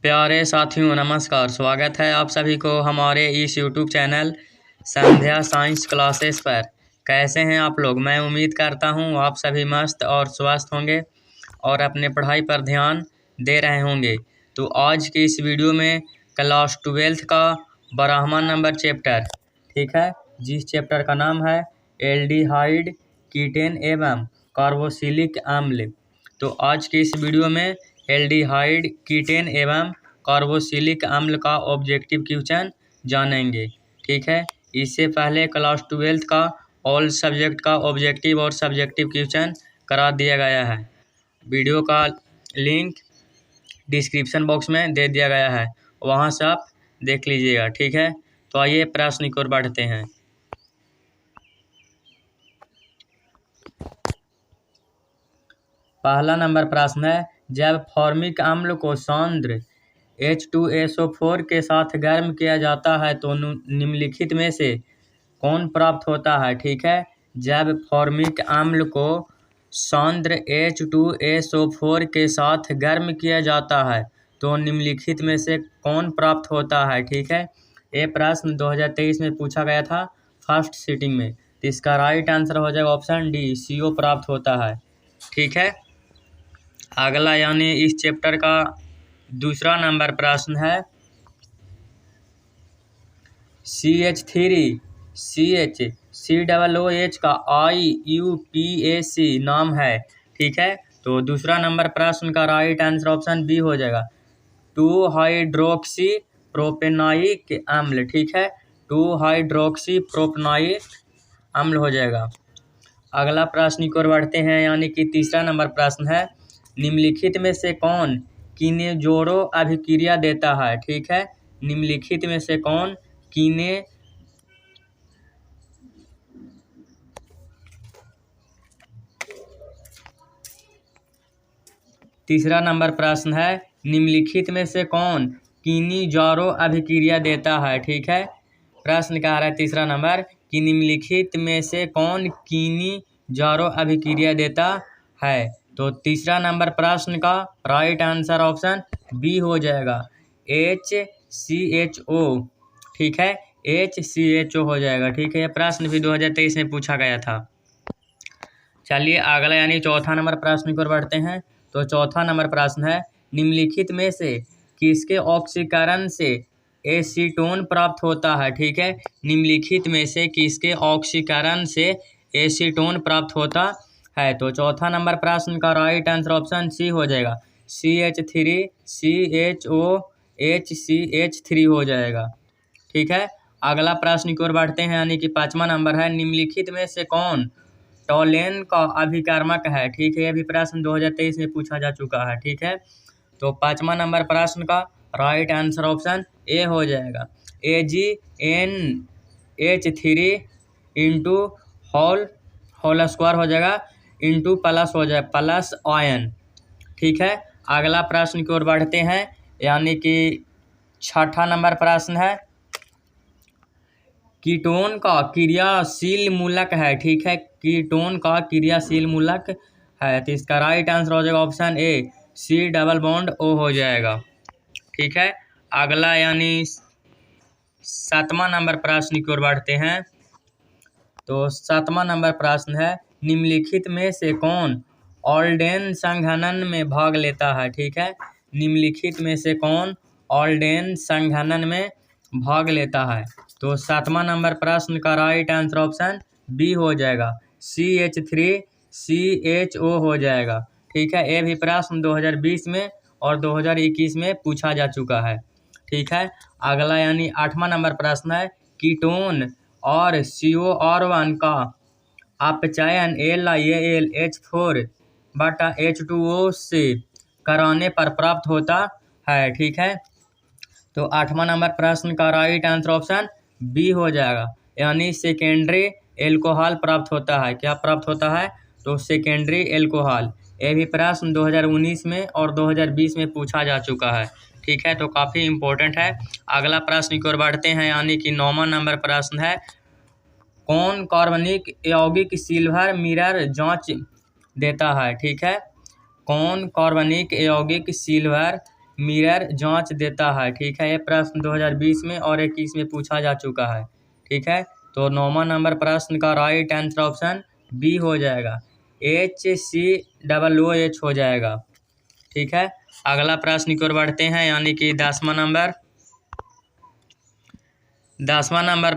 प्यारे साथियों नमस्कार। स्वागत है आप सभी को हमारे इस यूट्यूब चैनल संध्या साइंस क्लासेस पर। कैसे हैं आप लोग? मैं उम्मीद करता हूं आप सभी मस्त और स्वस्थ होंगे और अपने पढ़ाई पर ध्यान दे रहे होंगे। तो आज की इस वीडियो में क्लास 12th का 12वां नंबर चैप्टर, ठीक है, जिस चैप्टर का नाम है एल्डिहाइड कीटेन एवं कार्बोक्सिलिक अम्ल। तो आज की इस वीडियो में एल्डिहाइड कीटेन एवं कार्बोक्सिलिक अम्ल का ऑब्जेक्टिव क्वेश्चन जानेंगे, ठीक है। इससे पहले क्लास 12th का ऑल सब्जेक्ट का ऑब्जेक्टिव और सब्जेक्टिव क्वेश्चन करा दिया गया है। वीडियो का लिंक डिस्क्रिप्शन बॉक्स में दे दिया गया है, वहां से आप देख लीजिएगा, ठीक है। तो आइए प्रश्न की ओर बढ़ते हैं। पहला नंबर प्रश्न है, जब फॉर्मिक अम्ल को सांद्र H2SO4 के साथ गर्म किया जाता है तो निम्नलिखित में से कौन प्राप्त होता है, ठीक है। जब फॉर्मिक अम्ल को सांद्र H2SO4 के साथ गर्म किया जाता है तो निम्नलिखित में से कौन प्राप्त होता है, ठीक है। ये प्रश्न 2023 में पूछा गया था फर्स्ट सिटिंग में। तो इसका राइट आंसर हो जाएगा ऑप्शन डी, CO प्राप्त होता है, ठीक है। अगला यानी इस चैप्टर का दूसरा नंबर प्रश्न है, CH3COOH का IUPAC नाम है, ठीक है। तो दूसरा नंबर प्रश्न का राइट आंसर ऑप्शन बी हो जाएगा 2 हाइड्रोक्सी प्रोपेनाइक अम्ल, ठीक है। 2 हाइड्रोक्सी प्रोपेनाइक अम्ल हो जाएगा। अगला प्रश्न की ओर बढ़ते हैं, यानी कि तीसरा नंबर प्रश्न है, निम्नलिखित में से कौन किनेजोरो अभिक्रिया देता है, ठीक है। निम्नलिखित में से कौन तीसरा नंबर प्रश्न है, निम्नलिखित में से कौन किनेजोरो अभिक्रिया देता है, ठीक है। प्रश्न कह रहा है तीसरा नंबर कि निम्नलिखित में से कौन किनेजोरो अभिक्रिया देता है। तो तीसरा नंबर प्रश्न का राइट आंसर ऑप्शन बी हो जाएगा HCHO, ठीक है। HCHO हो जाएगा, ठीक है। यह प्रश्न भी 2023 में पूछा गया था। चलिए अगला यानी चौथा नंबर प्रश्न की ओर बढ़ते हैं। तो चौथा नंबर प्रश्न है, निम्नलिखित में से किसके ऑक्सीकरण से एसीटोन प्राप्त होता है, ठीक है। निम्नलिखित में से किसके ऑक्सीकरण से एसीटोन प्राप्त होता है। तो चौथा नंबर प्रश्न का राइट आंसर ऑप्शन सी हो जाएगा CH3CHOHCH3 हो जाएगा, ठीक है। अगला प्रश्न की ओर बढ़ते हैं, यानी कि पांचवा नंबर है, निम्नलिखित में से कौन टोलेन का अभिकर्मक है, ठीक है। यह भी प्रश्न 2023 में पूछा जा चुका है, ठीक है। तो पांचवा नंबर प्रश्न का राइट आंसर ऑप्शन ए हो जाएगा AgNH3 इंटू होल स्क्वायर हो जाएगा इंटू प्लस हो जाए प्लस आयन, ठीक है। अगला प्रश्न की ओर बढ़ते हैं, यानी कि छठा नंबर प्रश्न है, कीटोन का क्रियाशील मूलक है, ठीक है। कीटोन का क्रियाशील मूलक है, तो इसका राइट आंसर हो जाएगा ऑप्शन ए C≡O हो जाएगा, ठीक है। अगला यानी सातवां नंबर प्रश्न की ओर बढ़ते हैं। तो सातवां नंबर प्रश्न है, निम्नलिखित में से कौन ऑल्डेन संघनन में भाग लेता है, ठीक है। निम्नलिखित में से कौन ऑल्डेन संघनन में भाग लेता है। तो सातवां नंबर प्रश्न का राइट आंसर ऑप्शन बी हो जाएगा CH3CHO हो जाएगा, ठीक है। ये भी प्रश्न 2020 में और 2021 में पूछा जा चुका है, ठीक है। अगला यानी आठवां नंबर प्रश्न है, कीटोन और COR1 का अपचयन LiAlH4/H2O से कराने पर प्राप्त होता है, ठीक है। तो आठवां नंबर प्रश्न का राइट आंसर ऑप्शन बी हो जाएगा, यानी सेकेंडरी एल्कोहल प्राप्त होता है। क्या प्राप्त होता है? तो सेकेंडरी एल्कोहल। यह भी प्रश्न 2019 में और 2020 में पूछा जा चुका है, ठीक है। तो काफ़ी इम्पोर्टेंट है। अगला प्रश्न की ओर बढ़ते हैं, यानी कि 9वां नंबर प्रश्न है, कौन कार्बनिक यौगिक सिल्वर मिरर जांच देता है, ठीक है। कौन कार्बनिक यौगिक सिल्वर मिरर जांच देता है। ठीक है, ये प्रश्न 2020 में और 21 में पूछा जा चुका है। ठीक है, तो 9वां नंबर प्रश्न का राइट आंसर ऑप्शन बी हो जाएगा, HCOOH हो जाएगा। ठीक है, अगला प्रश्न की ओर बढ़ते हैं, यानी कि 10वां नंबर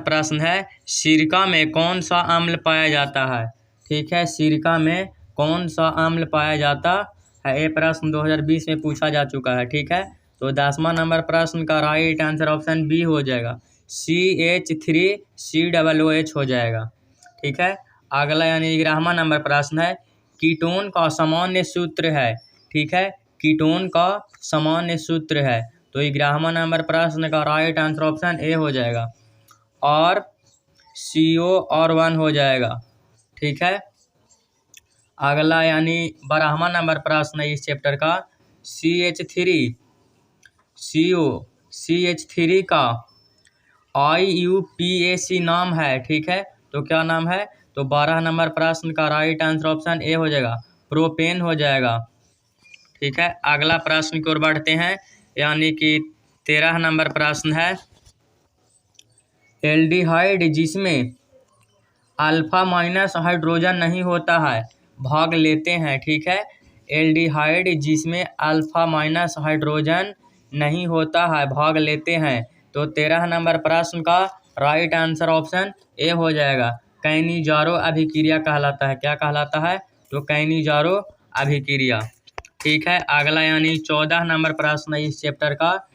प्रश्न है, सिरका में कौन सा अम्ल पाया जाता है। ठीक है, सिरका में कौन सा अम्ल पाया जाता है, ये प्रश्न 2020 में पूछा जा चुका है। ठीक है, तो 10वां नंबर प्रश्न का राइट आंसर ऑप्शन बी हो जाएगा, CH3COOH हो जाएगा। ठीक है, अगला यानी 11वां नंबर प्रश्न है, कीटोन का सामान्य सूत्र है। ठीक है, कीटोन का सामान्य सूत्र है, तो 11वां नंबर प्रश्न का राइट आंसर ऑप्शन ए हो जाएगा, और CO1 हो जाएगा। ठीक है, अगला यानी 12वां नंबर प्रश्न है इस चैप्टर का, CH3 का IUPAC नाम है। ठीक है, तो क्या नाम है, तो 12 नंबर प्रश्न का राइट आंसर ऑप्शन ए हो जाएगा, प्रोपेन हो जाएगा। ठीक है, अगला प्रश्न की ओर बढ़ते हैं, यानी कि 13 नंबर प्रश्न है, एल्डिहाइड जिसमें अल्फा माइनस हाइड्रोजन नहीं होता है भाग लेते हैं। ठीक है, एल्डिहाइड जिसमें अल्फा माइनस हाइड्रोजन नहीं होता है भाग लेते हैं, तो 13 नंबर प्रश्न का राइट आंसर ऑप्शन ए हो जाएगा, कैनिजारो अभिक्रिया कहलाता है। क्या कहलाता है, तो कैनिजारो अभिक्रिया। ठीक है, अगला यानी 14 नंबर प्रश्न है इस चैप्टर का,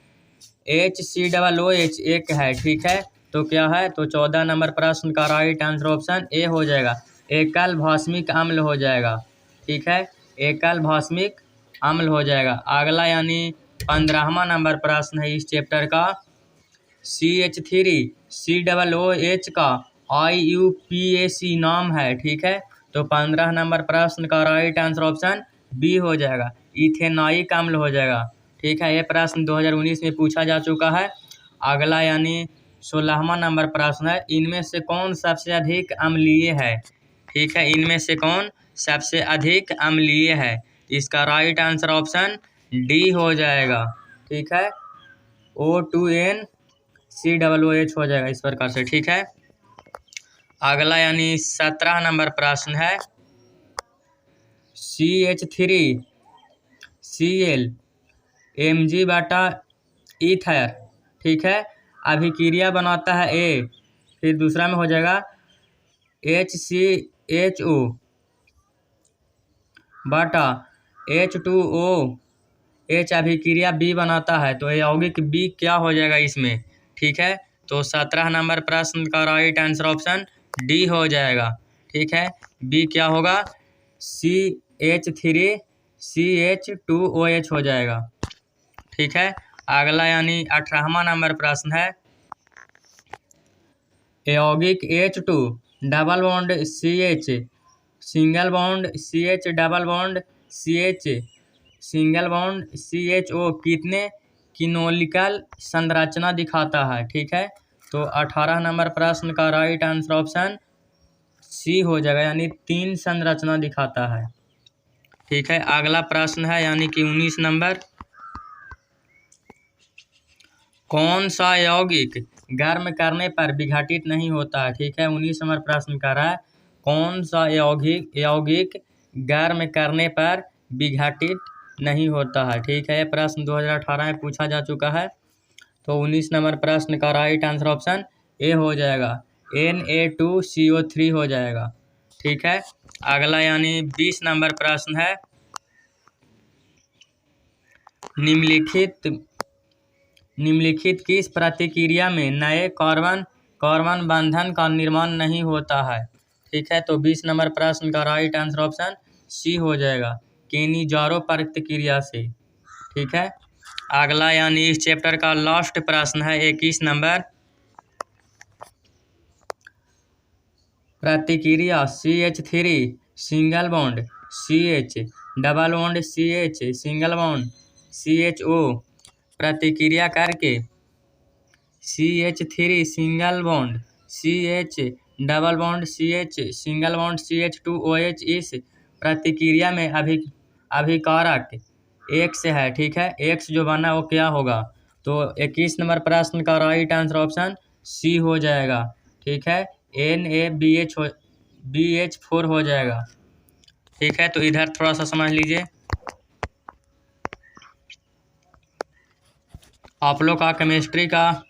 HCOOH एक है। ठीक है, तो क्या है, तो 14 नंबर प्रश्न का राइट आंसर ऑप्शन ए हो जाएगा, एकल भास्मिक अम्ल हो जाएगा। ठीक है, एकल भास्मिक अम्ल हो जाएगा। अगला यानी 15वां नंबर प्रश्न है इस चैप्टर का, CH3COOH का IUPAC नाम है। ठीक है, तो 15 नंबर प्रश्न का राइट आंसर ऑप्शन बी हो जाएगा, इथेनॉइक अम्ल हो जाएगा। ठीक है, ये प्रश्न 2019 में पूछा जा चुका है। अगला यानी 16वां नंबर प्रश्न है, इनमें से कौन सबसे अधिक अम्लीय है। ठीक है, इनमें से कौन सबसे अधिक अम्लीय है, इसका राइट आंसर ऑप्शन डी हो जाएगा। ठीक है, O2NCOOH हो जाएगा इस प्रकार से। ठीक है, अगला यानी 17 नंबर प्रश्न है, CH3Cl Mg बटा ईथर। ठीक है, अभिक्रिया बनाता है ए, फिर दूसरा में हो जाएगा HCHO बटा H2OH अभिक्रिया बी बनाता है, तो यौगिक बी क्या हो जाएगा इसमें। ठीक है, तो 17 नंबर प्रश्न का राइट आंसर ऑप्शन डी हो जाएगा। ठीक है, बी क्या होगा, CH3CH2OH हो जाएगा। ठीक है, अगला यानी 18वां नंबर प्रश्न है, यौगिक H2 double bond CH single bond CH double bond CH single bond CHO कितने किनोलिकल संरचना दिखाता है। ठीक है, तो 18 नंबर प्रश्न का राइट आंसर ऑप्शन सी हो जाएगा, यानी 3 संरचना दिखाता है। ठीक है, अगला प्रश्न है यानी कि 19 नंबर, कौन सा यौगिक गर्म करने पर विघटित नहीं होता है। ठीक है, 19 नंबर प्रश्न कर रहा है, कौन सा यौगिक गर्म करने पर विघटित नहीं होता है। ठीक है, प्रश्न 2018 में पूछा जा चुका है, तो 19 नंबर प्रश्न का राइट आंसर ऑप्शन ए हो जाएगा, Na2CO3 हो जाएगा। ठीक है, अगला यानी 20 नंबर प्रश्न है, निम्नलिखित किस प्रतिक्रिया में नए कार्बन बंधन का निर्माण नहीं होता है। ठीक है, तो 20 नंबर प्रश्न का राइट आंसर ऑप्शन सी हो जाएगा, कैनिजारो प्रतिक्रिया से। ठीक है, अगला यानी इस चैप्टर का लास्ट प्रश्न है 21 नंबर, प्रतिक्रिया CH3 single bond CH double bond CH single bond CHO प्रतिक्रिया करके CH3 single bond CH double bond CH single bond CH2OH इस प्रतिक्रिया में अभिकारक एक्स है, ठीक है। एक्स जो बना वो क्या होगा, तो 21 नंबर प्रश्न का राइट आंसर ऑप्शन सी हो जाएगा, ठीक है। NaBH4 हो जाएगा, ठीक है। तो इधर थोड़ा सा समझ लीजिए। आप लोग का केमिस्ट्री का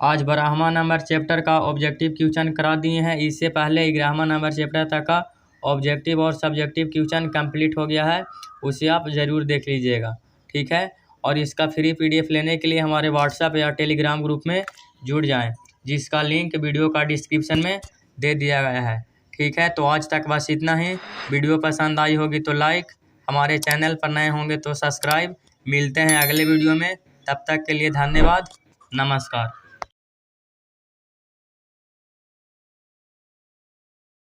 आज 12वां नंबर चैप्टर का ऑब्जेक्टिव क्वेश्चन करा दिए हैं। इससे पहले 11वां नंबर चैप्टर तक का ऑब्जेक्टिव और सब्जेक्टिव क्वेश्चन कंप्लीट हो गया है, उसे आप ज़रूर देख लीजिएगा, ठीक है। और इसका फ्री PDF लेने के लिए हमारे व्हाट्सएप या टेलीग्राम ग्रुप में जुड़ जाएं, जिसका लिंक वीडियो का डिस्क्रिप्शन में दे दिया गया है, ठीक है। तो आज तक बस इतना ही। वीडियो पसंद आई होगी तो लाइक, हमारे चैनल पर नए होंगे तो सब्सक्राइब। मिलते हैं अगले वीडियो में, तब तक के लिए धन्यवाद, नमस्कार।